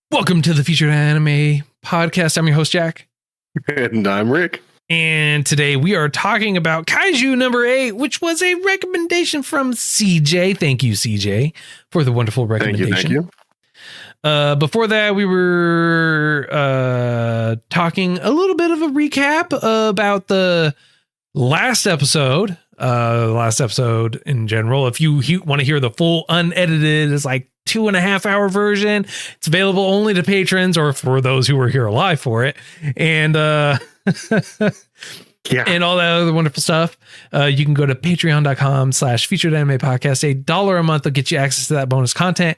Welcome to the Featured Anime Podcast. I'm your host, Jack. And I'm Rick. And today we are talking about Kaiju number 8, which was a recommendation from CJ. Thank you, CJ, for the wonderful recommendation. Thank you. Before that, we were talking a little bit of a recap about the last episode. Last episode in general. If you want to hear the full unedited, it's like 2.5 hour version. It's available only to patrons or for those who were here alive for it. And and all that other wonderful stuff. You can go to patreon.com/featured anime podcast. $1 a month will get you access to that bonus content.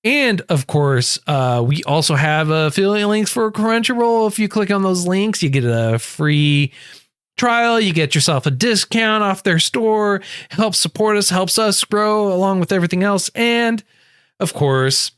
And of course, we also have affiliate links for Crunchyroll. If you click on those links, you get a free trial, you get yourself a discount off their store, helps support us, helps us grow along with everything else. And of course,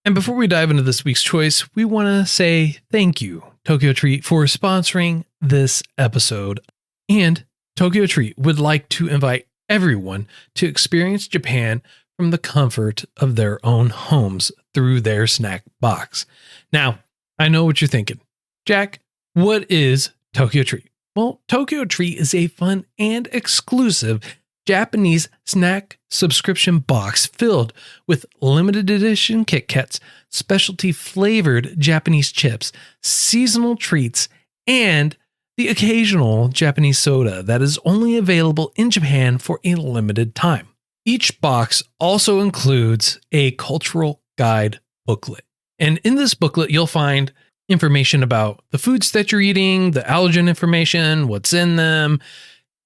and before we dive into this week's choice, we want to say thank you, Tokyo Treat, for sponsoring this episode. And Tokyo Treat would like to invite everyone to experience Japan from the comfort of their own homes through their snack box. Now, I know what you're thinking. Jack, what is Tokyo Treat? Well, Tokyo Treat is a fun and exclusive Japanese snack subscription box filled with limited edition Kit Kats, specialty flavored Japanese chips, seasonal treats, and the occasional Japanese soda that is only available in Japan for a limited time. Each box also includes a cultural guide booklet. And in this booklet, you'll find information about the foods that you're eating, the allergen information, what's in them,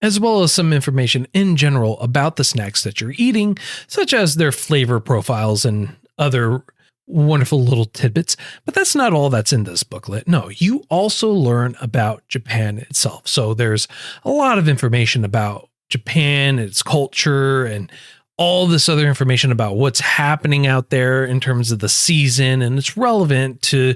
as well as some information in general about the snacks that you're eating, such as their flavor profiles and other wonderful little tidbits. But that's not all that's in this booklet. No, you also learn about Japan itself. So there's a lot of information about Japan, its culture, and all this other information about what's happening out there in terms of the season, and it's relevant to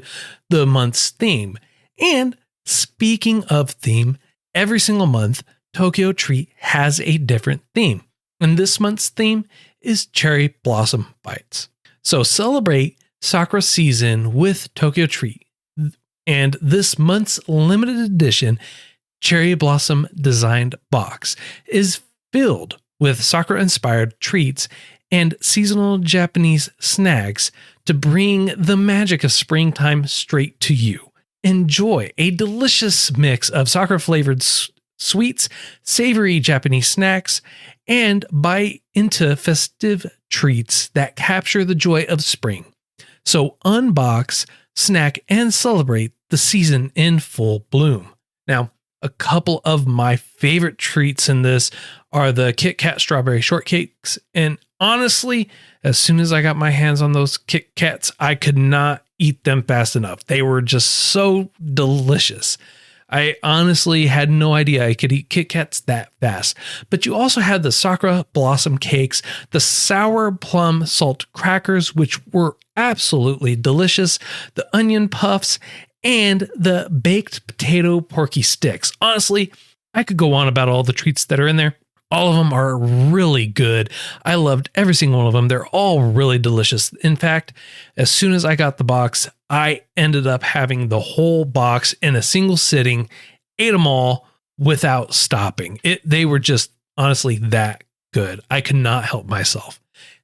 the month's theme. And speaking of theme, every single month, Tokyo Treat has a different theme. And this month's theme is Cherry Blossom Bites. So celebrate Sakura season with Tokyo Treat. And this month's limited edition Cherry Blossom designed box is filled with Sakura-inspired treats and seasonal Japanese snacks to bring the magic of springtime straight to you. Enjoy a delicious mix of Sakura-flavored sweets, savory Japanese snacks, and bite into festive treats that capture the joy of spring. So unbox, snack, and celebrate the season in full bloom. Now, a couple of my favorite treats in this are the Kit Kat strawberry shortcakes. And honestly, as soon as I got my hands on those Kit Kats, I could not eat them fast enough. They were just so delicious. I honestly had no idea I could eat Kit Kats that fast. But you also had the Sakura Blossom cakes, the sour plum salt crackers, which were absolutely delicious, the onion puffs, and the baked potato porky sticks. Honestly, I could go on about all the treats that are in there. All of them are really good. I loved every single one of them. They're all really delicious. In fact, as soon as I got the box, I ended up having the whole box in a single sitting, ate them all without stopping. They were just honestly that good. I could not help myself.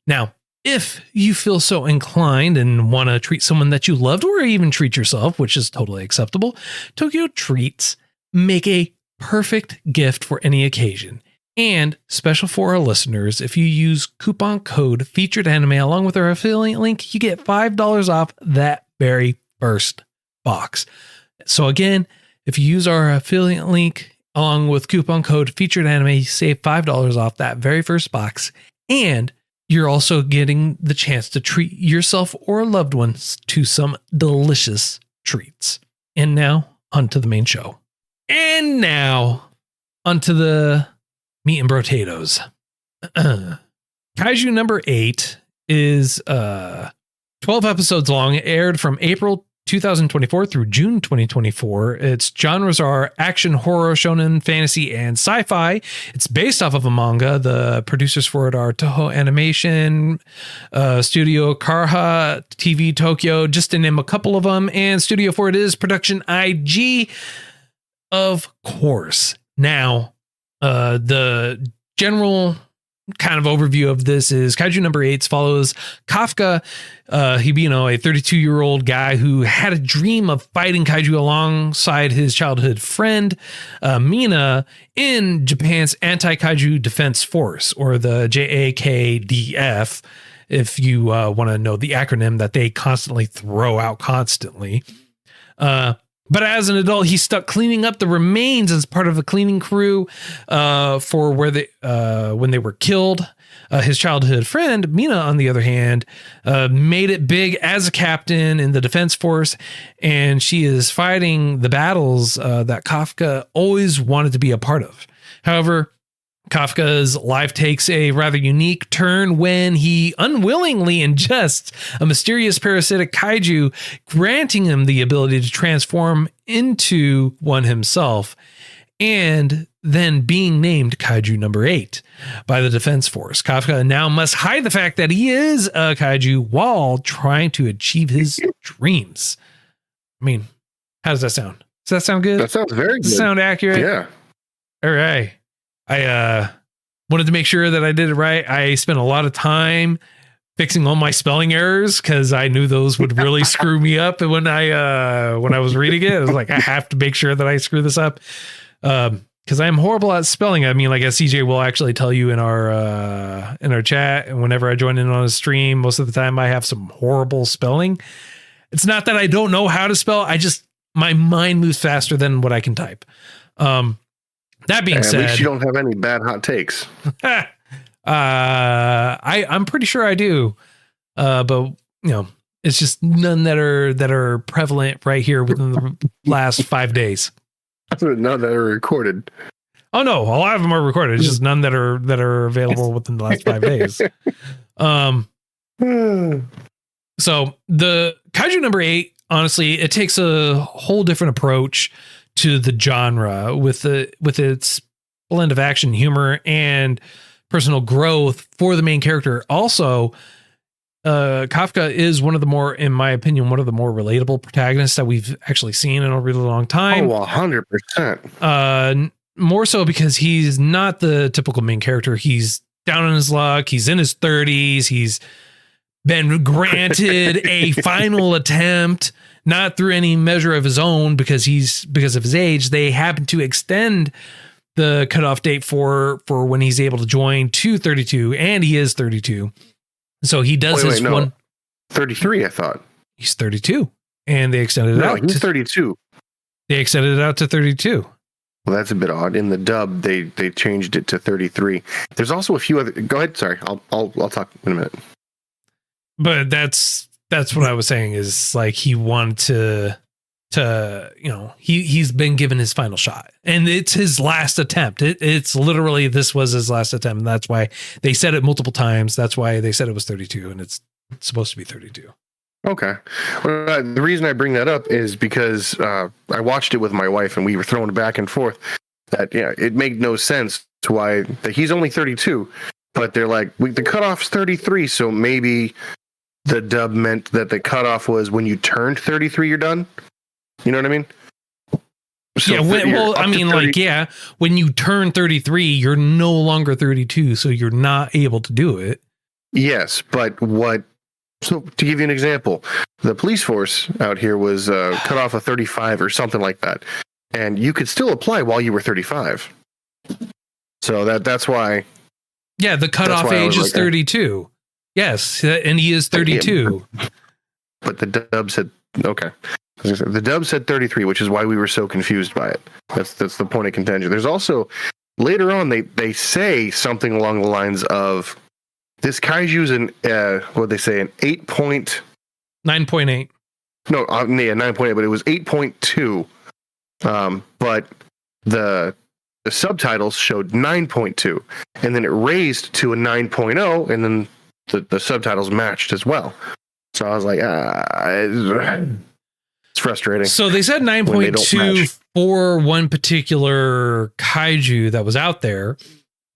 Now, if you feel so inclined and want to treat someone that you loved or even treat yourself, which is totally acceptable, Tokyo Treats make a perfect gift for any occasion. And special for our listeners, if you use coupon code Featured Anime along with our affiliate link, you get $5 off that very first box. So again, if you use our affiliate link along with coupon code Featured Anime, you save $5 off that very first box. And you're also getting the chance to treat yourself or loved ones to some delicious treats. And now, onto the main show. And now, onto the meat and potatoes. Kaiju number 8 is 12 episodes long. It aired from April 2024 through June 2024. Its genres are action, horror, shonen, fantasy, and sci-fi. It's based off of a manga. The producers for it are Toho Animation, Studio Karha, TV Tokyo, just to name a couple of them. And studio for it is Production IG, of course. Now, the general kind of overview of this is Kaiju number 8 follows Kafka Hibino, a 32-year-old guy who had a dream of fighting kaiju alongside his childhood friend Mina in Japan's anti-kaiju defense force, or the JAKDF, if you want to know the acronym that they constantly throw out constantly. But as an adult, he's stuck cleaning up the remains as part of a cleaning crew for where they when they were killed. His childhood friend, Mina, on the other hand, made it big as a captain in the defense force, and she is fighting the battles that Kafka always wanted to be a part of. However, Kafka's life takes a rather unique turn when he unwillingly ingests a mysterious parasitic kaiju, granting him the ability to transform into one himself, and then being named Kaiju number 8 by the Defense Force. Kafka now must hide the fact that he is a kaiju while trying to achieve his dreams. I mean, how does that sound? Does that sound good? That sounds very good. Does that sound accurate? Yeah. All right. I wanted to make sure that I did it right. I spent a lot of time fixing all my spelling errors because I knew those would really screw me up. And when I was reading it, I was like, I have to make sure that I screw this up because I'm horrible at spelling. I mean, like as CJ will actually tell you in our chat, and whenever I join in on a stream, most of the time I have some horrible spelling. It's not that I don't know how to spell. My mind moves faster than what I can type. That being said, at least you don't have any bad hot takes. I'm pretty sure I do. But it's just none that are prevalent right here within the last 5 days. None that are recorded. Oh no, a lot of them are recorded. It's just none that are available within the last 5 days. So the Kaiju number 8, honestly, it takes a whole different approach to the genre with its blend of action, humor, and personal growth for the main character. Also, Kafka is in my opinion, one of the more relatable protagonists that we've actually seen in a really long time. Oh, 100%. More so because he's not the typical main character. He's down on his luck. He's in his 30s. He's been granted a final attempt, not through any measure of his own, because of his age. They happen to extend the cutoff date for when he's able to join to 32, and he is 32. So he does one 33. I thought he's 32, and they extended it out. He's 32. They extended it out to 32. Well, that's a bit odd. In the dub, they changed it to 33. There's also a few other. Go ahead. Sorry, I'll talk in a minute. But that's what I was saying is like he wanted to he's been given his final shot, and it's his last attempt. It's literally, this was his last attempt. And that's why they said it multiple times. That's why they said it was 32, and it's supposed to be 32. Okay. Well, the reason I bring that up is because I watched it with my wife, and we were throwing back and forth that, it made no sense to why he's only 32, but they're like, the cutoff's 33. So maybe the dub meant that the cutoff was when you turned 33, you're done. You know what I mean? So when you turn 33, you're no longer 32, so you're not able to do it. Yes, but so to give you an example, the police force out here was cut off at 35 or something like that, and you could still apply while you were 35. So that's why. Yeah, the cutoff age is 32. Yes, and he is 32. But the dub said, okay. The dub said 33, which is why we were so confused by it. That's the point of contention. There's also, later on, they say something along the lines of, this kaiju's an 8.9.8. No, 9.8, but it was 8.2. But the subtitles showed 9.2, and then it raised to a 9.0, and then the subtitles matched as well. So I was like, frustrating. So they said when they don't 9.2 match. for one particular kaiju that was out there.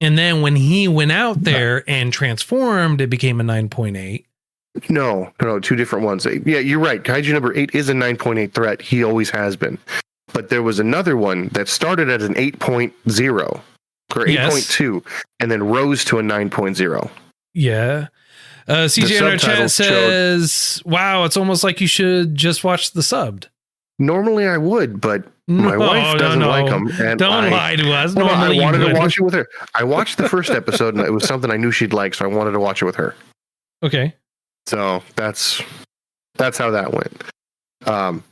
And then when he went out there and transformed, it became a 9.8. No, two different ones. Yeah, you're right. Kaiju number 8 is a 9.8 threat. He always has been. But there was another one that started at an 8.0 or 8.2 and then rose to a 9.0. Yeah. CJ in our chat says, wow, it's almost like you should just watch the subbed. Normally I would, but my wife doesn't like them. And don't lie to us. I wanted to watch it with her. I watched the first episode and it was something I knew she'd like, so I wanted to watch it with her. Okay. So that's how that went.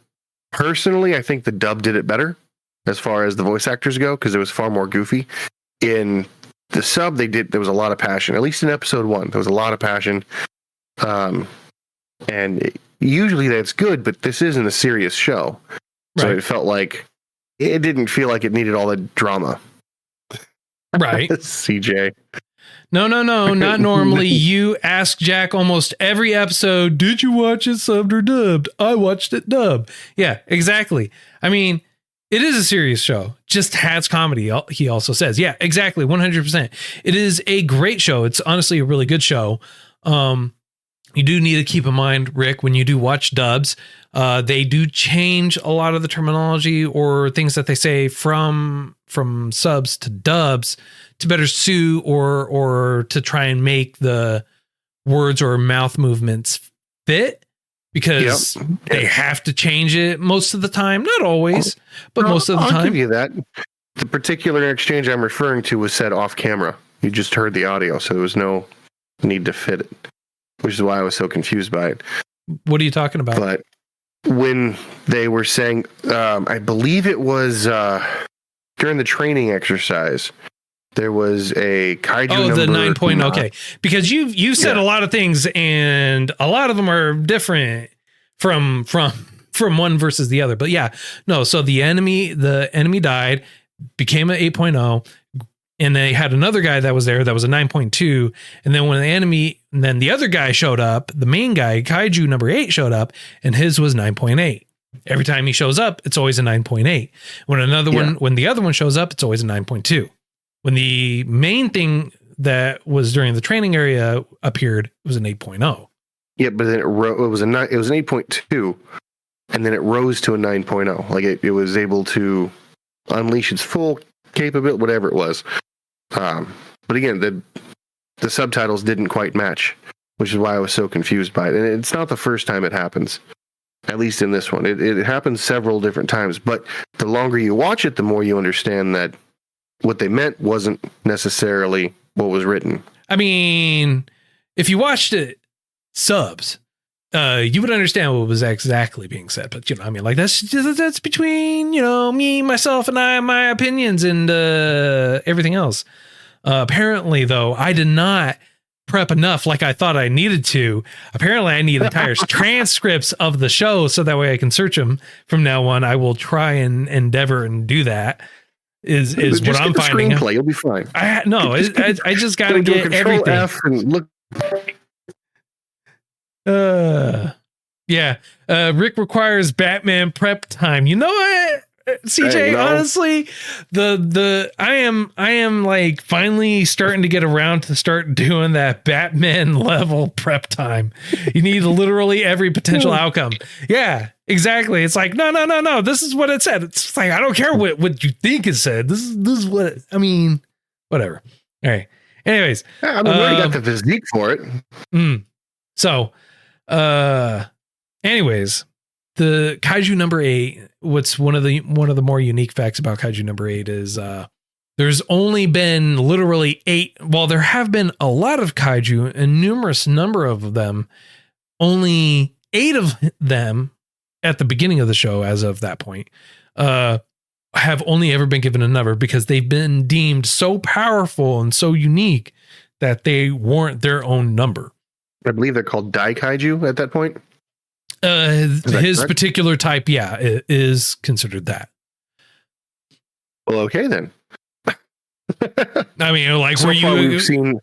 Personally, I think the dub did it better as far as the voice actors go, because it was far more goofy. In the sub, there was a lot of passion. At least in episode 1, there was a lot of passion. And usually that's good, but this isn't a serious show. So it felt like it didn't feel like it needed all the drama. Right. CJ. No, not normally. You ask Jack almost every episode, did you watch it subbed or dubbed? I watched it dubbed. Yeah, exactly. I mean, it is a serious show. Just has comedy, he also says. Yeah, exactly. 100%. It is a great show. It's honestly a really good show. You do need to keep in mind, Rick, when you do watch dubs, they do change a lot of the terminology or things that they say from subs to dubs to better suit or to try and make the words or mouth movements fit, because they have to change it most of the time. Not always, but most of the time. I'll give you that. The particular exchange I'm referring to was said off camera. You just heard the audio, so there was no need to fit it, which is why I was so confused by it. What are you talking about? But when they were saying, I believe it was during the training exercise, there was a kaiju number. The 9. Okay, because you said a lot of things, and a lot of them are different from one versus the other. But yeah, no. So the enemy died, became an 8.0. And they had another guy that was there that was a 9.2. And then when then the other guy showed up, the main guy, Kaiju number 8, showed up, and his was 9.8. Every time he shows up, it's always a 9.8. When the other one shows up, it's always a 9.2. When the main thing that was during the training area appeared, it was an 8.0. Yeah, but then it was an 8.2, and then it rose to a 9.0. Like it was able to unleash its full capability, whatever it was. But again, the subtitles didn't quite match, which is why I was so confused by it. And it's not the first time it happens, at least in this one. It happens several different times, but the longer you watch it, the more you understand that what they meant wasn't necessarily what was written. I mean, if you watched it subs, you would understand what was exactly being said. But, I mean, like that's between, me, myself, and my opinions and everything else. Apparently, though, I did not prep enough like I thought I needed to. Apparently, I need entire transcripts of the show so that way I can search them from now on. I will try and endeavor and do that. Is what I'm finding. Screenplay, you'll be fine. I just got to get everything. F and look. Rick requires Batman prep time. You know what, CJ? Honestly, I am like finally starting to get around to start doing that Batman level prep time. You need literally every potential outcome. Yeah, exactly. It's like no. This is what it said. It's like I don't care what you think it said. This is what I mean. Whatever. All right. Anyways, I mean, we already got the physique for it. So. Anyways, the Kaiju number 8, what's one of the more unique facts about Kaiju number 8 is there's only been literally 8. Well, there have been a lot of kaiju, a numerous number of them. Only 8 of them at the beginning of the show, as of that point, have only ever been given a number because they've been deemed so powerful and so unique that they warrant their own number. I believe they're called Dai Kaiju at that point. His particular type, is considered that. Well, okay then. I mean, like, so were you? We've seen.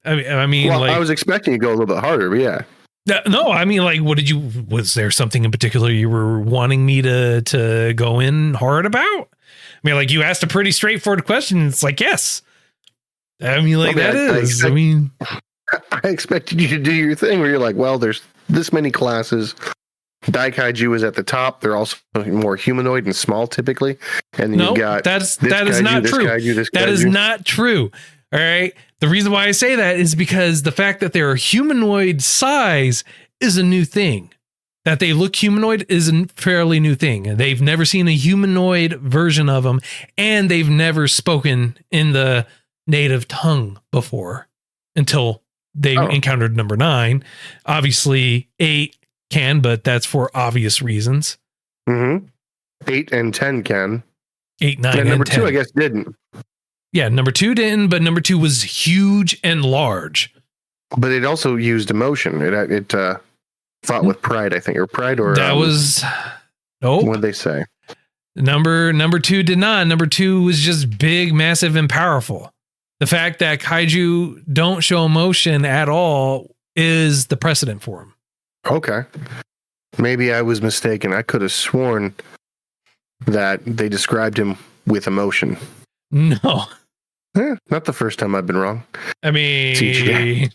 I mean, well, like, I was expecting to go a little bit harder, but yeah. No, I mean, like, was there something in particular you were wanting me to go in hard about? I mean, like, you asked a pretty straightforward question. It's like, yes. I mean, like, I expected you to do your thing where you're like, well, there's this many classes. Daikaiju is at the top. They're also more humanoid and small typically. And then you've got that is not true. That is not true. All right. The reason why I say that is because the fact that they're humanoid size is a new thing. That they look humanoid is a fairly new thing. They've never seen a humanoid version of them, and they've never spoken in the native tongue before until they encountered number 9. Obviously, 8 can, but that's for obvious reasons. 8 and 10 can. 8, 9, and number 10. 2, I guess, didn't. Yeah, number 2 didn't, but number 2 was huge and large. But it also used emotion. It fought with pride, I think, or pride, or that was nope. What did they say? Number 2 did not. Number 2 was just big, massive, and powerful. The fact that kaiju don't show emotion at all is the precedent for them. Okay. Maybe I was mistaken. I could have sworn that they described him with emotion. No. Not the first time I've been wrong. I mean, CJ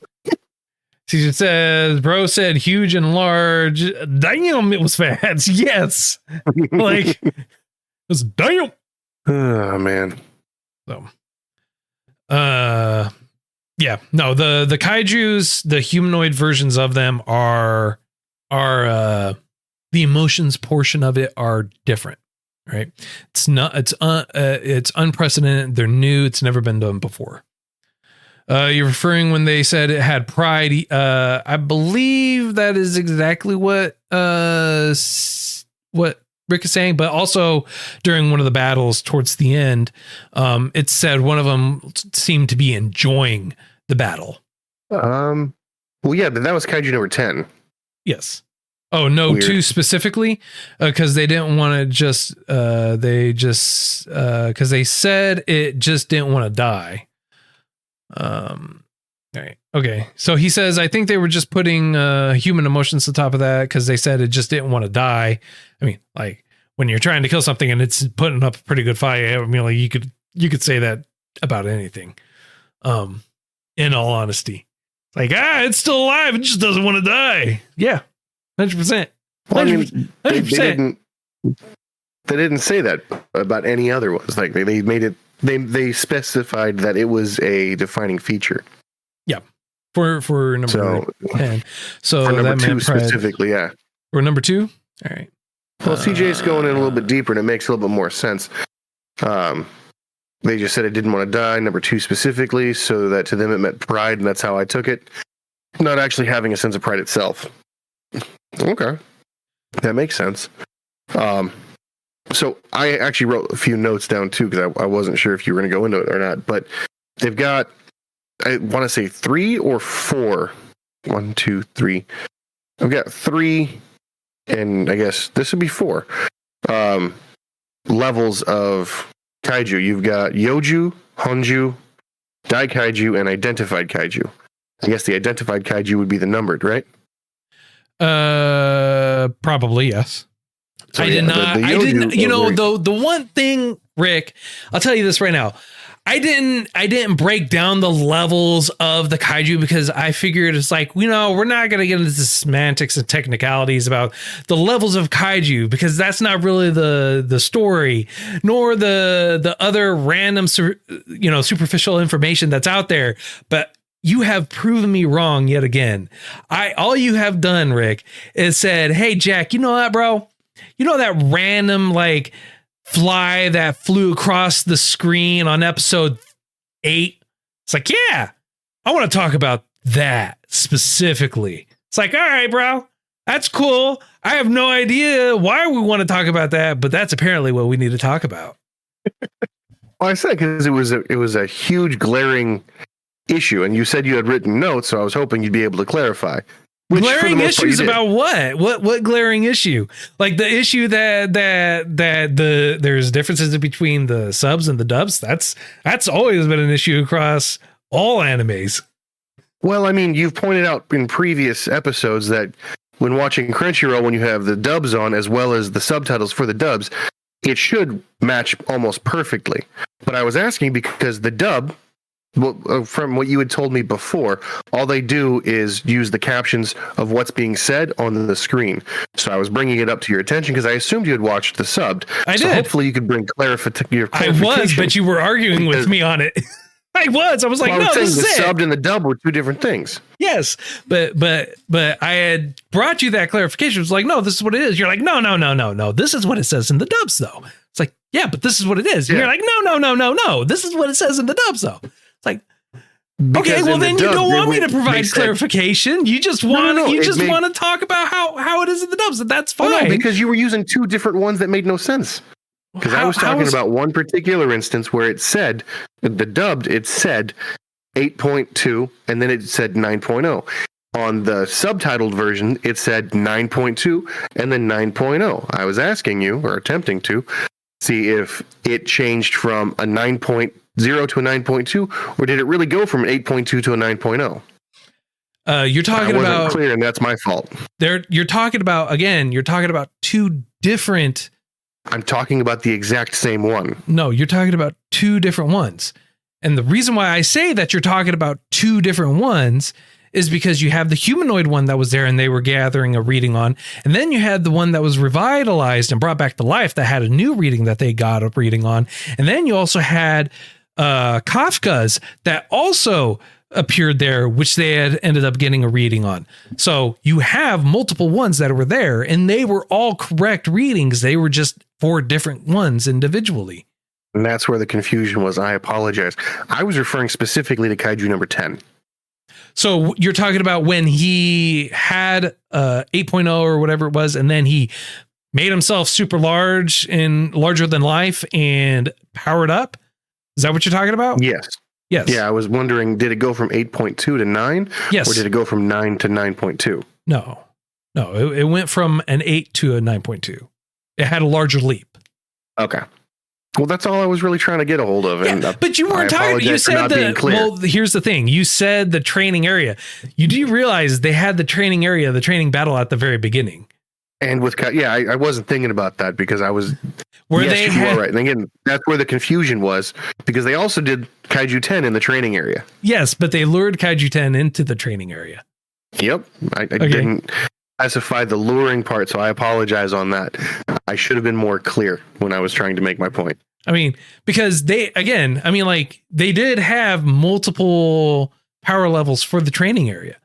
says, bro said huge and large. Damn, it was fast. Yes. Like, it was damn. Oh, man. So, yeah, no, the kaijus, the humanoid versions of them are the emotions portion of it are different, right? It's unprecedented. They're new. It's never been done before. You're referring when they said it had pride. I believe that is exactly what Rick is saying, but also during one of the battles towards the end, it said one of them seemed to be enjoying the battle. Well, yeah, but that was Kaiju number 10. Yes. Oh, no, weird. 2 specifically, because they didn't want to just, because they said it just didn't want to die. All right. Okay. So he says, I think they were just putting human emotions on top of that because they said it just didn't want to die. I mean, like when you're trying to kill something and it's putting up a pretty good fight, I mean, like you could say that about anything. In all honesty, like, it's still alive. It just doesn't want to die. Yeah. 100%. Well, I mean, they didn't say that about any other ones. Like they made it. They specified that it was a defining feature. Yeah, for number 10. So for number that 2 specifically, yeah. Or number 2. All right. Well, CJ's going in a little bit deeper, and it makes a little bit more sense. They just said it didn't want to die. Number 2 specifically, so that to them it meant pride, and that's how I took it. Not actually having a sense of pride itself. Okay, that makes sense. So I actually wrote a few notes down too because I wasn't sure if you were going to go into it or not. But they've got, I want to say 3 or 4. 1, 2, 3. I've got 3, and I guess this would be 4 levels of kaiju. You've got Yoju, Honju, Daikaiju, and Identified Kaiju. I guess the Identified Kaiju would be the numbered, right? Probably yes. So, I didn't. You know, the one thing, Rick, I'll tell you this right now. I didn't break down the levels of the kaiju because I figured it's like, you know, we're not going to get into the semantics and technicalities about the levels of kaiju because that's not really the story, nor the other random, superficial information that's out there. But you have proven me wrong yet again. All you have done, Rick, is said, hey, Jack, you know that, bro? You know that random, like, fly that flew across the screen on episode 8? It's like, yeah, I want to talk about that specifically. It's like, all right, bro, that's cool. I have no idea why we want to talk about that, but that's apparently what we need to talk about. Well, I said because it was a huge glaring issue, and you said you had written notes, so I was hoping you'd be able to clarify. Glaring issues about what? What glaring issue? Like the issue that there's differences between the subs and the dubs. That's always been an issue across all animes. Well, I mean, you've pointed out in previous episodes that when watching Crunchyroll, when you have the dubs on as well as the subtitles for the dubs, it should match almost perfectly. But I was asking because the dub, from what you had told me before, all they do is use the captions of what's being said on the screen. So I was bringing it up to your attention because I assumed you had watched the subbed. I so did. Hopefully you could bring clarification. I was, but you were arguing with me on it. I was like, no, this is the it. Subbed and the dub were two different things. Yes, but I had brought you that clarification. It was like, no, this is what it is. You're like, no. This is what it says in the dubs, though. It's like, yeah, but this is what it is. And you're like, no. This is what it says in the dubs, though. It's like, okay, well then you don't want me to provide clarification. You just want to talk about how it is in the dubs, and that's fine. No, because you were using two different ones that made no sense. Because I was talking about one particular instance where it said, the dubbed, it said 8.2 and then it said 9.0. On the subtitled version, it said 9.2 and then 9.0. I was asking you, or attempting to, see if it changed from a 9.0 to a 9.2, or did it really go from an 8.2 to a 9.0? You're talking about clear, and that's my fault. You're talking about two different. I'm talking about the exact same one. No, you're talking about two different ones. And the reason why I say that you're talking about two different ones is because you have the humanoid one that was there and they were gathering a reading on. And then you had the one that was revitalized and brought back to life that had a new reading that they got a reading on. And then you also had Kafka's that also appeared there, which they had ended up getting a reading on. So you have multiple ones that were there and they were all correct readings. They were just 4 different ones individually. And that's where the confusion was. I apologize. I was referring specifically to Kaiju number 10. So you're talking about when he had 8.0 or whatever it was, and then he made himself super large and larger than life and powered up? Is that what you're talking about? Yes. Yes. Yeah, I was wondering, did it go from 8.2 to 9? Yes. Or did it go from 9 to 9.2? No, it went from an 8 to a 9.2. It had a larger leap. Okay. Well, that's all I was really trying to get a hold of. Yeah, and but you weren't talking. You said well, here's the thing. You said the training area. You do realize they had the training area, the training battle at the very beginning. And with, I wasn't thinking about that because I was. Where yes, they you had, are right. And again, that's where the confusion was because they also did Kaiju 10 in the training area. Yes, but they lured Kaiju 10 into the training area. Yep. I didn't specify the luring part, so I apologize on that. I should have been more clear when I was trying to make my point. I mean, because they did have multiple power levels for the training area.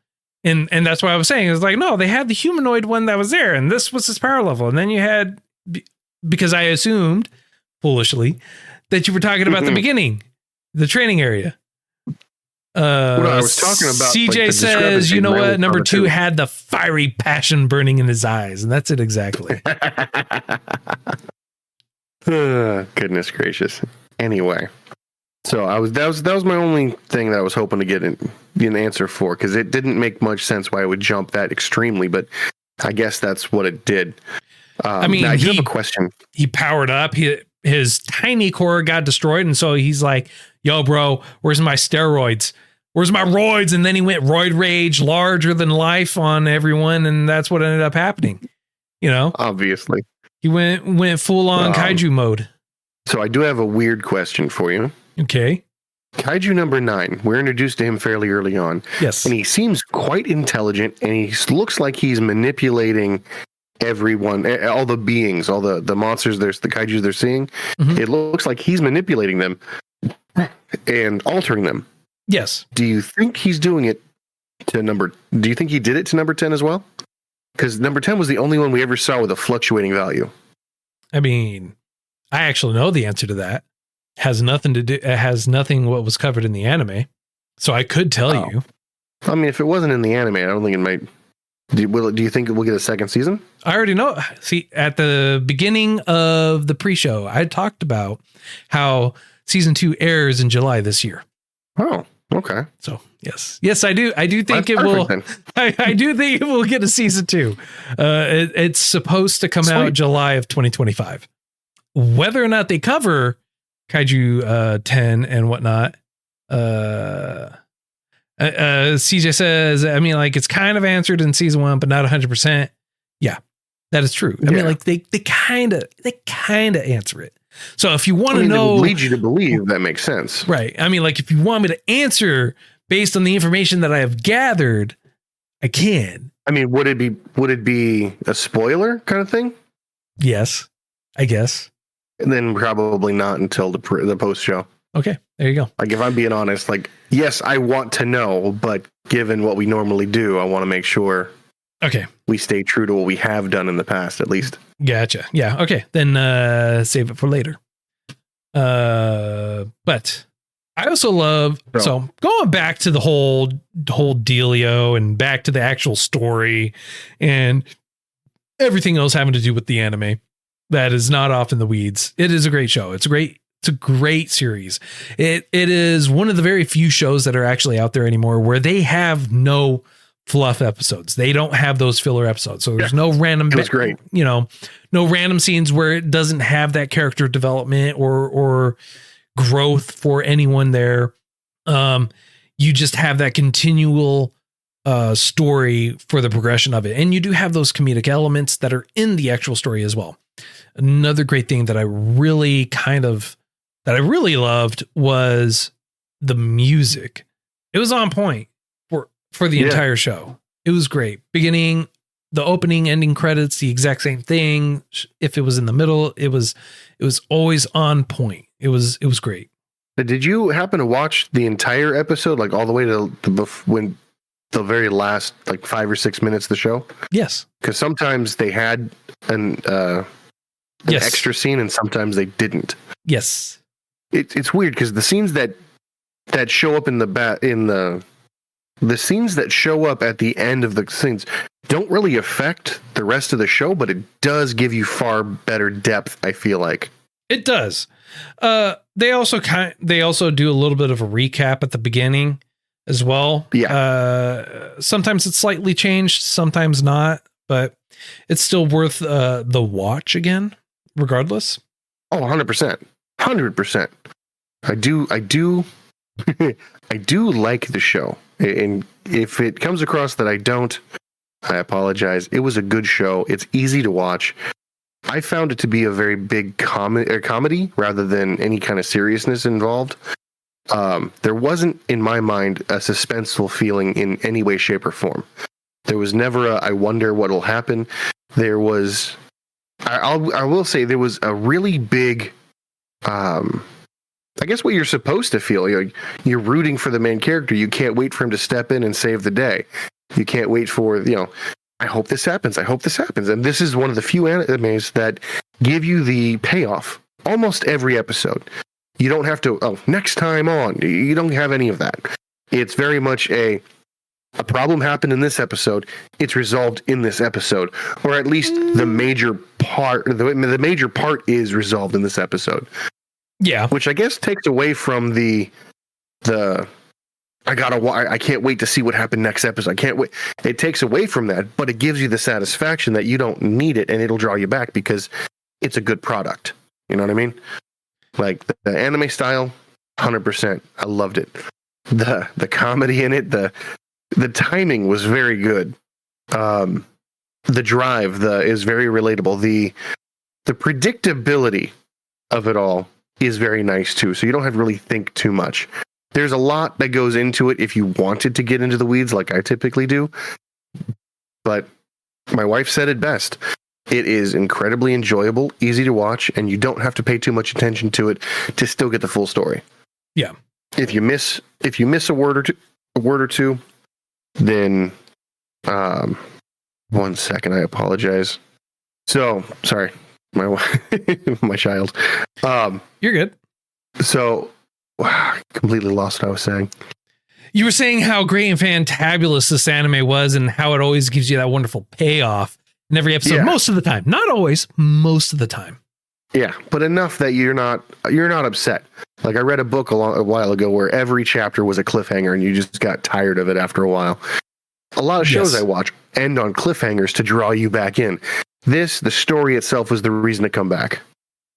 And that's why I was saying, it's like, no, they had the humanoid one that was there and this was his power level. And then you had, because I assumed foolishly that you were talking about the beginning, the training area. What I was talking about. CJ says, you know what? Number 2 had the fiery passion burning in his eyes. And that's it exactly. Goodness gracious. Anyway. So that was my only thing that I was hoping to get an answer for, because it didn't make much sense why it would jump that extremely, but I guess that's what it did. I mean, I do have a question. He powered up. His tiny core got destroyed, and so he's like, "Yo, bro, where's my steroids? Where's my roids?" And then he went roid rage, larger than life on everyone, and that's what ended up happening. You know, obviously, he went full on kaiju mode. So I do have a weird question for you. Okay. Kaiju number 9. We're introduced to him fairly early on. Yes. And he seems quite intelligent, and he looks like he's manipulating everyone, all the beings, all the monsters, there's the kaijus they're seeing. Mm-hmm. It looks like he's manipulating them and altering them. Yes. Do you think he's doing it do you think he did it to number 10 as well? Because number 10 was the only one we ever saw with a fluctuating value. I mean, I actually know the answer to that. It has nothing what was covered in the anime. So I could tell you. I mean, if it wasn't in the anime, I don't think it might. Do you think it will get a second season? I already know. See, at the beginning of the pre-show, I talked about how season 2 airs in July this year. Oh, okay. So yes, I do. I do think it will. I do think it will get a season 2. It's supposed to come out July of 2025. Whether or not they cover Kaiju 10 and whatnot, CJ says, I mean, like, it's kind of answered in season 1, but not 100%. Yeah, that is true. I mean, like, they kind of answer it. So if you want to know, it would lead you to believe that makes sense. Right. I mean, like, if you want me to answer based on the information that I have gathered, I can. I mean, would it be a spoiler kind of thing? Yes, I guess. And then probably not until the post show. Okay, there you go. Like, if I'm being honest, like, yes, I want to know, but given what we normally do, I want to make sure we stay true to what we have done in the past, at least. Gotcha. Yeah. Okay. Then save it for later. But I also love, so going back to the whole dealio and back to the actual story and everything else having to do with the anime that is not off in the weeds. It is a great show. It's a great series. It is one of the very few shows that are actually out there anymore where they have no fluff episodes. They don't have those filler episodes. So there's no random, it was great. No random scenes where it doesn't have that character development or growth for anyone there. You just have that continual story for the progression of it. And you do have those comedic elements that are in the actual story as well. Another great thing that I really loved was the music. It was on point for the entire show. It was great. Beginning, the opening, ending credits, the exact same thing. If it was in the middle, it was always on point. It was great. Did you happen to watch the entire episode, like all the way to when the very last, like 5 or 6 minutes of the show? Yes. Because sometimes they had an extra scene and sometimes they didn't. Yes. It's weird because the scenes that show up the scenes that show up at the end of the scenes don't really affect the rest of the show, but it does give you far better depth, I feel like. It does. They also do a little bit of a recap at the beginning as well. Yeah. Sometimes it's slightly changed, sometimes not, but it's still worth the watch again, regardless. Oh, 100%. 100%. I do I do like the show. And if it comes across that I don't, I apologize. It was a good show. It's easy to watch. I found it to be a very big comedy rather than any kind of seriousness involved. There wasn't, in my mind, a suspenseful feeling in any way, shape, or form. There was never a, I wonder what will happen. There was, I will say, there was a really big, I guess what you're supposed to feel. You're rooting for the main character. You can't wait for him to step in and save the day. You can't wait for, I hope this happens. I hope this happens. And this is one of the few animes that give you the payoff almost every episode. You don't have to, next time on. You don't have any of that. It's very much a problem happened in this episode. It's resolved in this episode. Or at least the major part is resolved in this episode. Yeah. Which I guess takes away from the I can't wait to see what happened next episode. I can't wait. It takes away from that, but it gives you the satisfaction that you don't need it and it'll draw you back because it's a good product. You know what I mean? Like the anime style, 100%. I loved it. The comedy in it, the timing was very good. The drive is very relatable. The predictability of it all is very nice too. So you don't have to really think too much. There's a lot that goes into it if you wanted to get into the weeds like I typically do. But my wife said it best. It is incredibly enjoyable, easy to watch, and you don't have to pay too much attention to it to still get the full story. Yeah. If you miss a word or two, then 1 second, I apologize. So, sorry. My child. You're good. So, I completely lost what I was saying. You were saying how great and fantabulous this anime was and how it always gives you that wonderful payoff in every episode. Yeah. Most of the time. Not always, most of the time. Yeah, but enough that you're not upset. Like I read a book a while ago where every chapter was a cliffhanger and you just got tired of it after a while. A lot of shows I watch end on cliffhangers to draw you back in. The story itself was the reason to come back.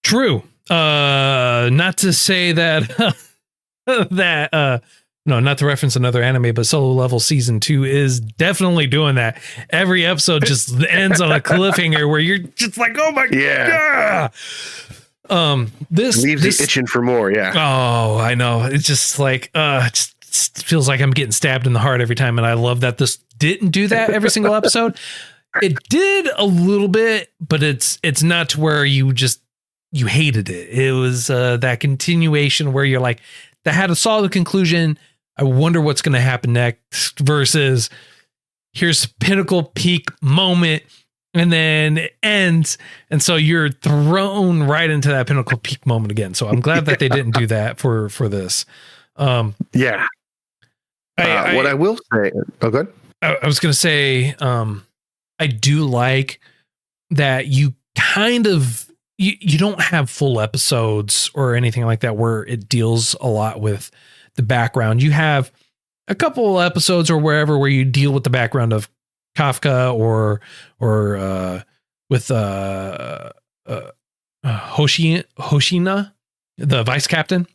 True. Not to say that no, not to reference another anime, but Solo Level Season 2 is definitely doing that. Every episode just ends on a cliffhanger where you're just like, oh my God. This leaves you itching for more. Yeah. Oh, I know. It's just like, it just feels like I'm getting stabbed in the heart every time. And I love that this didn't do that every single episode. It did a little bit, but it's not to where you hated it. It was that continuation where you're like, that had a solid conclusion. I wonder what's going to happen next versus here's pinnacle peak moment and then it ends. And so you're thrown right into that pinnacle peak moment again. So I'm glad that they didn't do that for this. Yeah. What I will say, good. I was going to say, I do like that you kind of, you don't have full episodes or anything like that where it deals a lot with the background. You have a couple episodes or wherever where you deal with the background of Kafka or with Hoshina, the vice captain.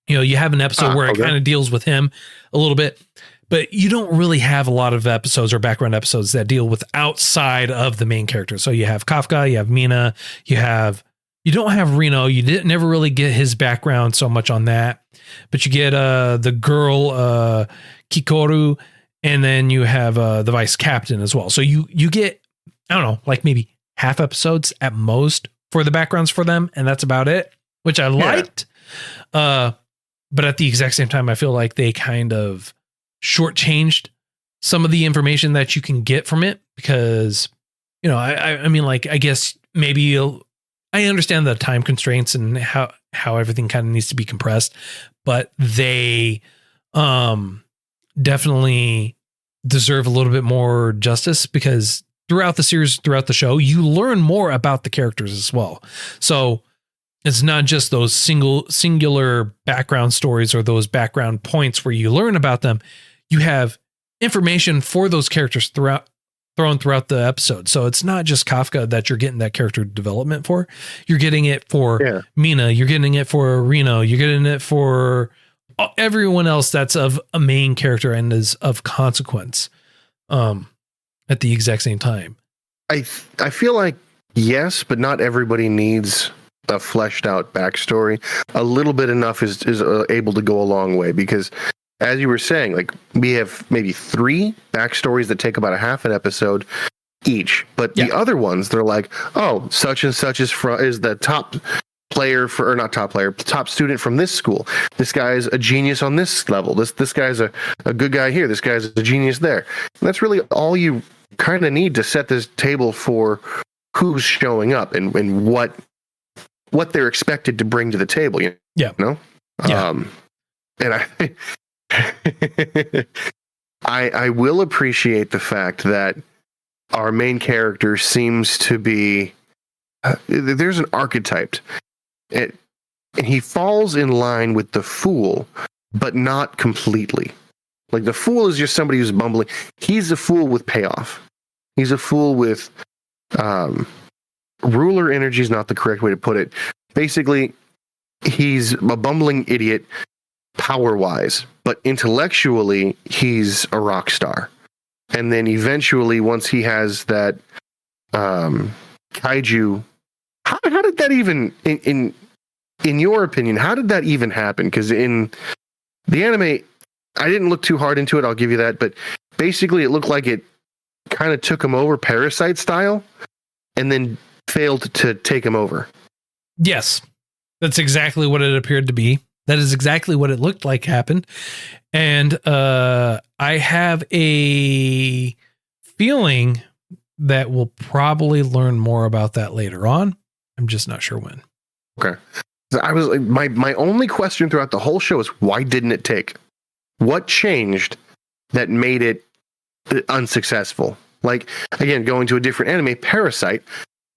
You know, you have an episode where it kind of deals with him a little bit, but you don't really have a lot of episodes or background episodes that deal with outside of the main character. So you have Kafka, you have Mina, you don't have Reno. You never really get his background so much on that, but you get the girl Kikoru, and then you have the vice captain as well. So you get, I don't know, like maybe half episodes at most for the backgrounds for them, and that's about it, which I liked. But at the exact same time, I feel like they kind of shortchanged some of the information that you can get from it because, you know, I mean, like, I guess maybe I understand the time constraints and how everything kind of needs to be compressed, but they definitely deserve a little bit more justice because throughout the series, throughout the show, you learn more about the characters as well. So it's not just those singular background stories or those background points where you learn about them. You have information for those characters thrown throughout the episode. So it's not just Kafka that you're getting that character development for. You're getting it for Mina. You're getting it for Reno. You're getting it for everyone else that's of a main character and is of consequence at the exact same time. I feel like yes, but not everybody needs a fleshed out backstory. A little bit enough is able to go a long way because, as you were saying, like we have maybe 3 backstories that take about a half an episode each, but the other ones they're like, oh, such and such is the top player for, or not top player, top student from this school. This guy's a genius on this level. This guy's a good guy here. This guy's a genius there. And that's really all you kind of need to set this table for who's showing up and what they're expected to bring to the table. You know? And I will appreciate the fact that our main character seems to be there's an archetype, and he falls in line with the fool, but not completely. Like the fool is just somebody who's bumbling. He's a fool with payoff. He's a fool with ruler energy is not the correct way to put it. Basically, he's a bumbling idiot power-wise, but intellectually, he's a rock star. And then eventually, once he has that kaiju, how did that even, in your opinion, how did that even happen? Because in the anime, I didn't look too hard into it, I'll give you that, but basically it looked like it kind of took him over Parasite style, and then failed to take him over. Yes, that's exactly what it appeared to be. That is exactly what it looked like happened. And I have a feeling that we'll probably learn more about that later on. I'm just not sure when. Okay. I was like, my only question throughout the whole show is why didn't it take? What changed that made it unsuccessful? Like, again, going to a different anime, Parasite,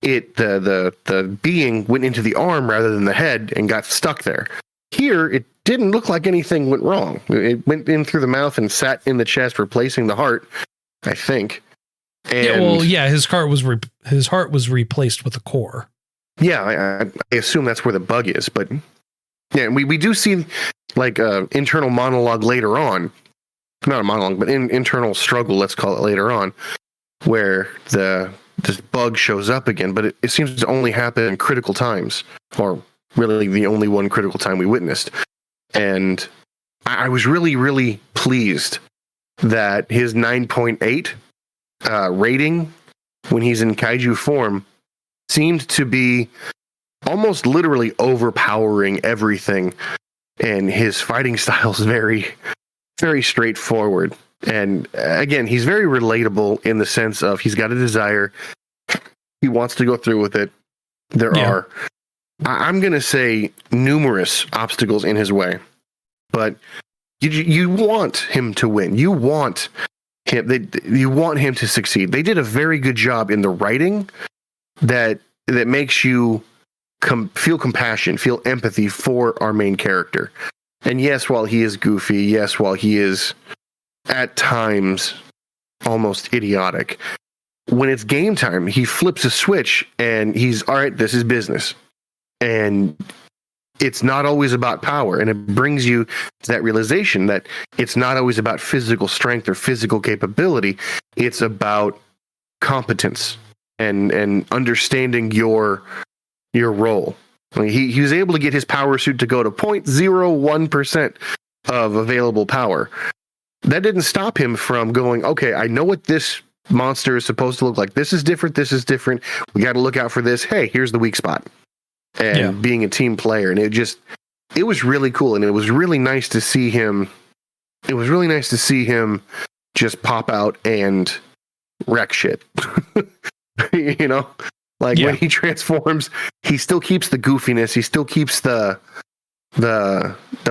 the being went into the arm rather than the head and got stuck there. Here, it didn't look like anything went wrong. It went in through the mouth and sat in the chest, replacing the heart, I think. And his heart was replaced with a core. Yeah, I assume that's where the bug is, but Yeah, and we do see like internal monologue later on. Not a monologue, but internal struggle, let's call it, later on, where this bug shows up again, but it seems to only happen in critical times, or really the only one critical time we witnessed. And I was really, really pleased that his 9.8 rating when he's in kaiju form seemed to be almost literally overpowering everything. And his fighting style is very, very straightforward. And again, he's very relatable in the sense of he's got a desire. He wants to go through with it. There are, I'm going to say, numerous obstacles in his way. But you want him to win. You want him to succeed. They did a very good job in the writing that makes you feel compassion, feel empathy for our main character. And yes, while he is goofy, yes, while he is at times almost idiotic, when it's game time, he flips a switch and he's, all right, this is business. And it's not always about power. And it brings you to that realization that it's not always about physical strength or physical capability. It's about competence and understanding your role. I mean, he was able to get his power suit to go to 0.01% of available power. That didn't stop him from going, okay, I know what this monster is supposed to look like. This is different. This is different. We got to look out for this. Hey, here's the weak spot. And being a team player. And it was really cool. And it was really nice to see him. It was really nice to see him just pop out and wreck shit. You know? Like when he transforms, he still keeps the goofiness. He still keeps the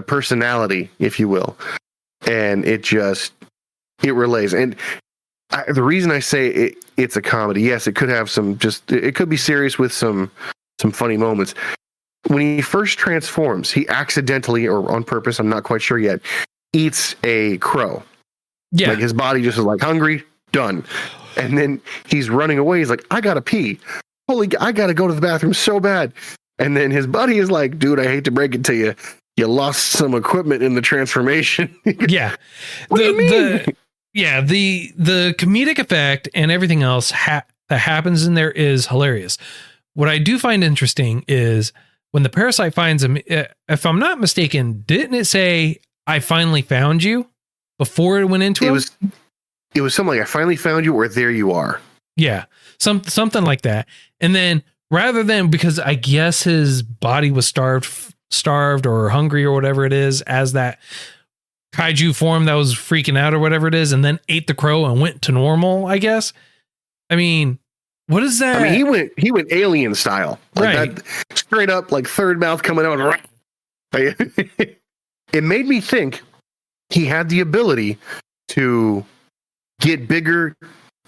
personality, if you will. And it relays. And the reason I say it's a comedy, yes, it could have it could be serious with some funny moments. When he first transforms, he accidentally or on purpose, I'm not quite sure yet, eats a crow. Yeah. Like his body just is like hungry, done. And then he's running away. He's like, I gotta pee. I gotta go to the bathroom so bad. And then his buddy is like, dude, I hate to break it to you. You lost some equipment in the transformation. Yeah. What do you mean? The comedic effect and everything else that happens in there is hilarious. What I do find interesting is when the parasite finds him, if I'm not mistaken, didn't it say, I finally found you before it went into him? It was something like, I finally found you, or there you are. Yeah. Something like that. And then rather than, because I guess his body was starved or hungry or whatever it is, as that kaiju form that was freaking out or whatever it is, and then ate the crow and went to normal, I guess. I mean, what is that? I mean, he went alien style, like right. That straight up, like third mouth coming out. It made me think he had the ability to get bigger,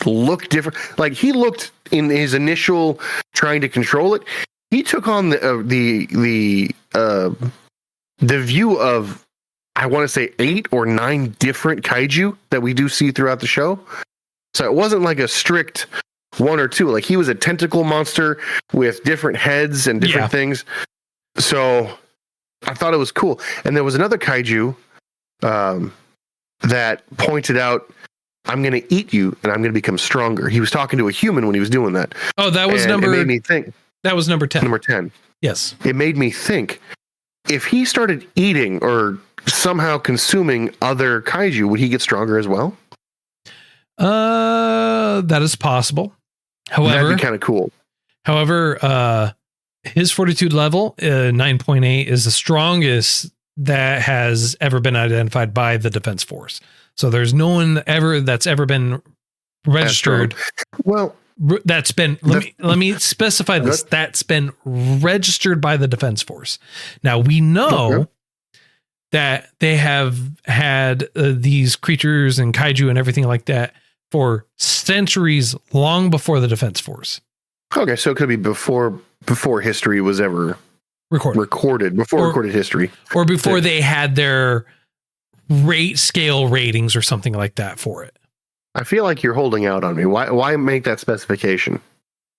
look different. Like he looked in his initial trying to control it. He took on the view of, I want to say 8 or 9 different kaiju that we do see throughout the show. So it wasn't like a strict 1 or 2. Like he was a tentacle monster with different heads and different things. So I thought it was cool. And there was another kaiju that pointed out, I'm going to eat you and I'm going to become stronger. He was talking to a human when he was doing that. Oh, that was It made me think. That was number 10. Number 10. Yes. It made me think, if he started eating or somehow consuming other kaiju, would he get stronger as well? That is possible. However, that'd be kind of cool. However, his fortitude level, 9.8, is the strongest that has ever been identified by the Defense Force. So there's no one that's ever been registered. Well, that's been, let me specify this. That's been registered by the Defense Force. Now we know that they have had these creatures and kaiju and everything like that for centuries, long before the Defense Force. Okay, so it could be before history was ever recorded before recorded history, or before they had their scale ratings or something like that for it. I feel like you're holding out on me. Why make that specification?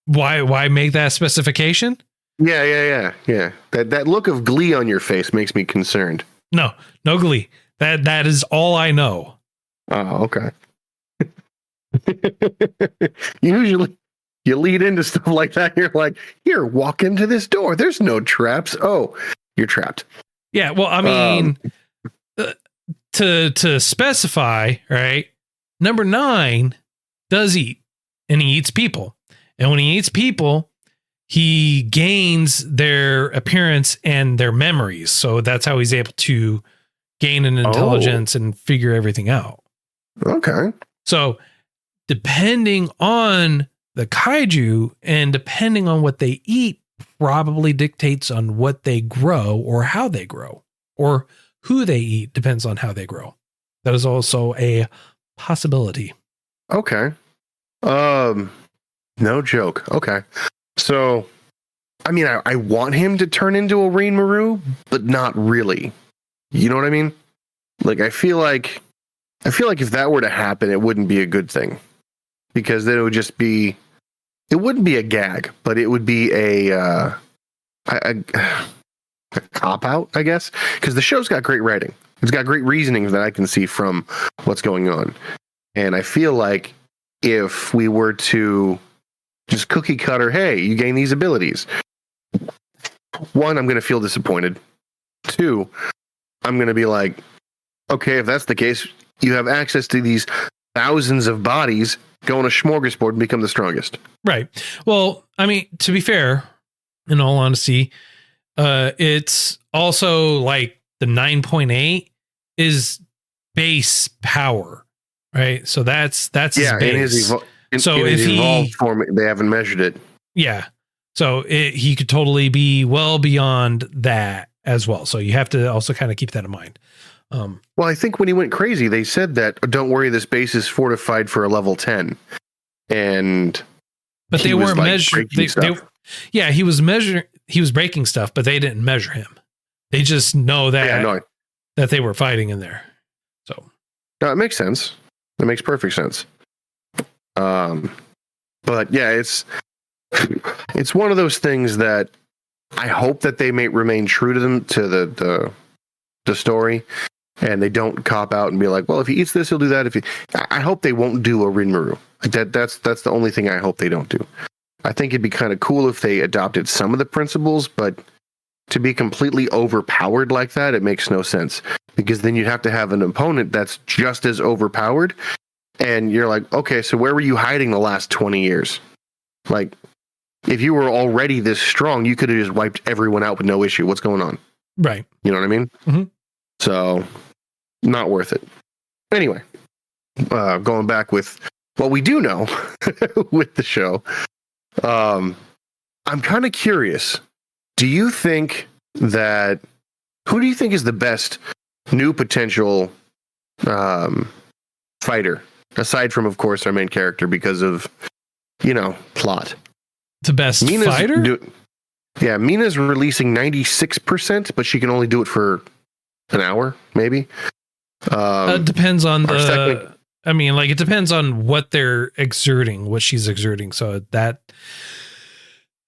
Why make that specification? Yeah. That look of glee on your face makes me concerned. No glee. That is all I know. Oh, okay. Usually you lead into stuff like that. You're like, here, walk into this door. There's no traps. Oh, you're trapped. Yeah. Well, I mean, to specify, right? Number 9 does eat, and he eats people. And when he eats people, he gains their appearance and their memories. So that's how he's able to gain an intelligence and figure everything out. Okay. So depending on the kaiju and depending on what they eat probably dictates on what they grow or how they grow, or who they eat depends on how they grow. That is also a possibility. Okay. No joke. Okay. So, I mean, I want him to turn into a Rain Maru, but not really. You know what I mean? Like, I feel like if that were to happen, it wouldn't be a good thing, because then it would just be, it wouldn't be a gag, but it would be a cop out, I guess, because the show's got great writing. It's got great reasonings that I can see from what's going on. And I feel like if we were to just cookie cutter, hey, you gain these abilities. 1, I'm going to feel disappointed. 2, I'm going to be like, okay, if that's the case, you have access to these thousands of bodies, go on a smorgasbord and become the strongest. Right. Well, I mean, to be fair, in all honesty, it's also like the 9.8 is base power, right? So that's his base. So if he evolved form, they haven't measured it. Yeah. So he could totally be well beyond that as well. So you have to also kind of keep that in mind. Well, I think when he went crazy, they said that, don't worry, this base is fortified for a level 10. But they weren't measuring. Yeah, he was breaking stuff, but they didn't measure him. They just know that that they were fighting in there. So no, it makes sense. It makes perfect sense. But yeah, it's one of those things that I hope that they may remain true to them, to the story, and they don't cop out and be like, well, if he eats this, he'll do that. I hope they won't do a Rinmaru. Like that's the only thing I hope they don't do. I think it'd be kind of cool if they adopted some of the principles, but to be completely overpowered like that, it makes no sense, because then you'd have to have an opponent that's just as overpowered. And you're like, okay, so where were you hiding the last 20 years? Like, if you were already this strong, you could have just wiped everyone out with no issue. What's going on? Right. You know what I mean? Mm-hmm. So, not worth it. Anyway, going back with what we do know with the show, I'm kind of curious. Do you think that, who do you think is the best new potential fighter? Aside from, of course, our main character, because of, plot. The best fighter? Mina's releasing 96%, but she can only do it for an hour, maybe. Depends on it depends on what they're exerting, what she's exerting. So that,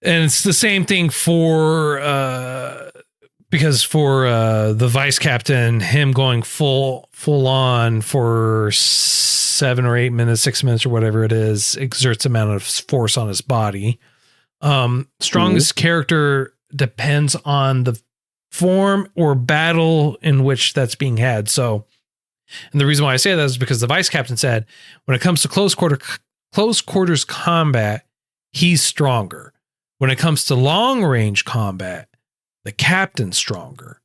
and it's the same thing for, because for the vice captain, him going full on for 7 or 8 minutes, 6 minutes or whatever it is, exerts amount of force on his body. Strongest character depends on the form or battle in which that's being had. So, and the reason why I say that is because the vice captain said, when it comes to close quarters combat, he's stronger. When it comes to long range combat, the captain's stronger.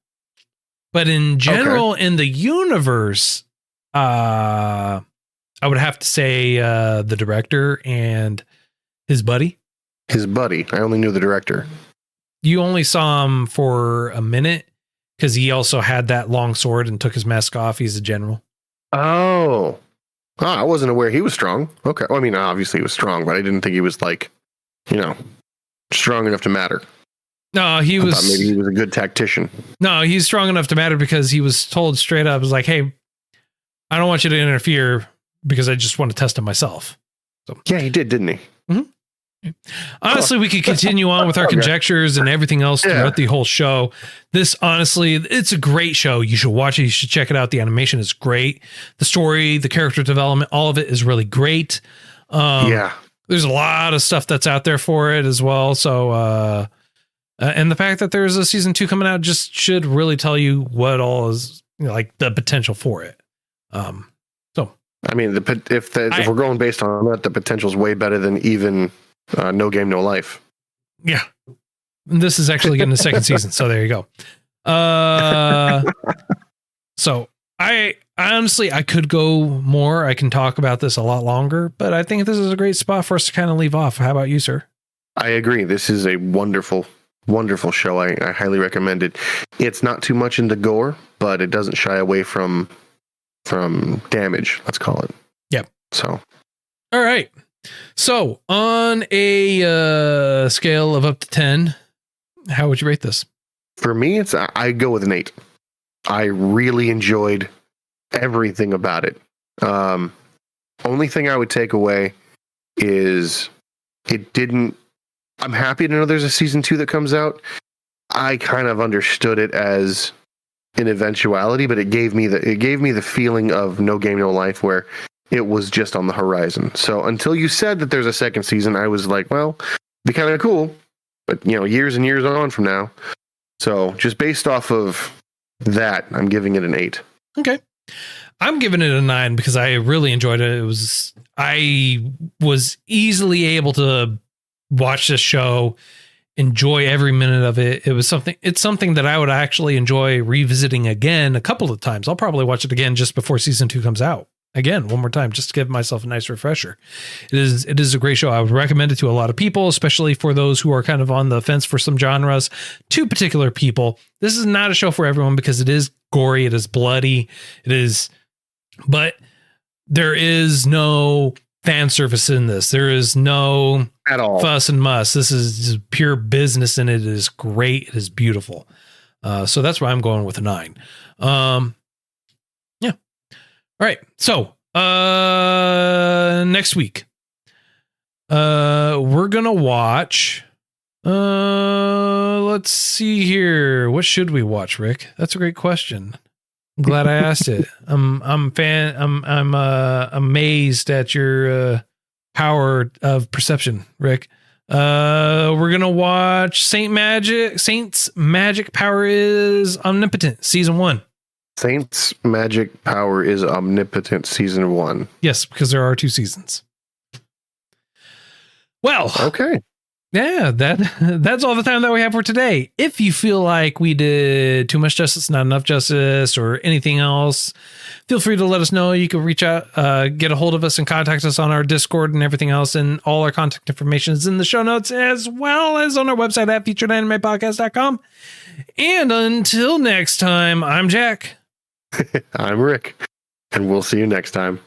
But in general, in the universe, I would have to say the director and his buddy. His buddy. I only knew the director. You only saw him for a minute because he also had that long sword and took his mask off. He's a general. Oh, I wasn't aware he was strong. Okay. Well, I mean, obviously he was strong, but I didn't think he was strong enough to matter. No, he was. Maybe he was a good tactician. No, he's strong enough to matter because he was told straight up, was like, hey, I don't want you to interfere because I just want to test him myself. So yeah, he did, didn't he? Mm-hmm. Honestly, we could continue on with our conjectures and everything else throughout the whole show. This, honestly, it's a great show. You should watch it. You should check it out. The animation is great. The story, the character development, all of it is really great. There's a lot of stuff that's out there for it as well. So, and the fact that there's a season 2 coming out just should really tell you what all is, like, the potential for it. I mean, if we're going based on that, the potential is way better than even No Game, No Life. Yeah. And this is actually getting a second season. So there you go. So I honestly, I could go more. I can talk about this a lot longer, but I think this is a great spot for us to kind of leave off. How about you, sir? I agree. This is a wonderful, wonderful show. I highly recommend it. It's not too much into gore, but it doesn't shy away from damage, let's call it. Yep. So, all right. So on a scale of up to 10, how would you rate this? For me, I go with an 8. I really enjoyed everything about it. Only thing I would take away is I'm happy to know there's a season 2 that comes out. I kind of understood it as an eventuality, but it gave me the feeling of No Game, No Life, where it was just on the horizon. So until you said that there's a second season, I was like, well, it'd be kind of cool, but years and years on from now. So just based off of that, I'm giving it an 8. Okay. I'm giving it a 9 because I really enjoyed it. I was easily able to watch this show, enjoy every minute of it. It's something that I would actually enjoy revisiting again a couple of times. I'll probably watch it again just before season 2 comes out. Again, one more time, just to give myself a nice refresher. It is a great show. I would recommend it to a lot of people, especially for those who are kind of on the fence for some genres. 2 particular people. This is not a show for everyone because it is gory, it is bloody, but there is no fan service in this. There is no at all fuss and muss. This is just pure business, and it is great. It is beautiful. So that's why I'm going with a 9. Yeah. All right. So next week, we're gonna watch. Let's see here. What should we watch, Rick? That's a great question. I'm glad I asked it. I'm amazed at your power of perception, Rick. We're gonna watch Saints Magic Power is Omnipotent, season 1. Saints Magic Power is Omnipotent, season 1. Yes, because there are 2 seasons. Well, okay. Yeah, that's all the time that we have for today. If you feel like we did too much justice, not enough justice, or anything else, feel free to let us know. You can reach out, get a hold of us, and contact us on our Discord and everything else. And all our contact information is in the show notes, as well as on our website at featuredanimepodcast.com. And until next time, I'm Jack. I'm Rick, and we'll see you next time.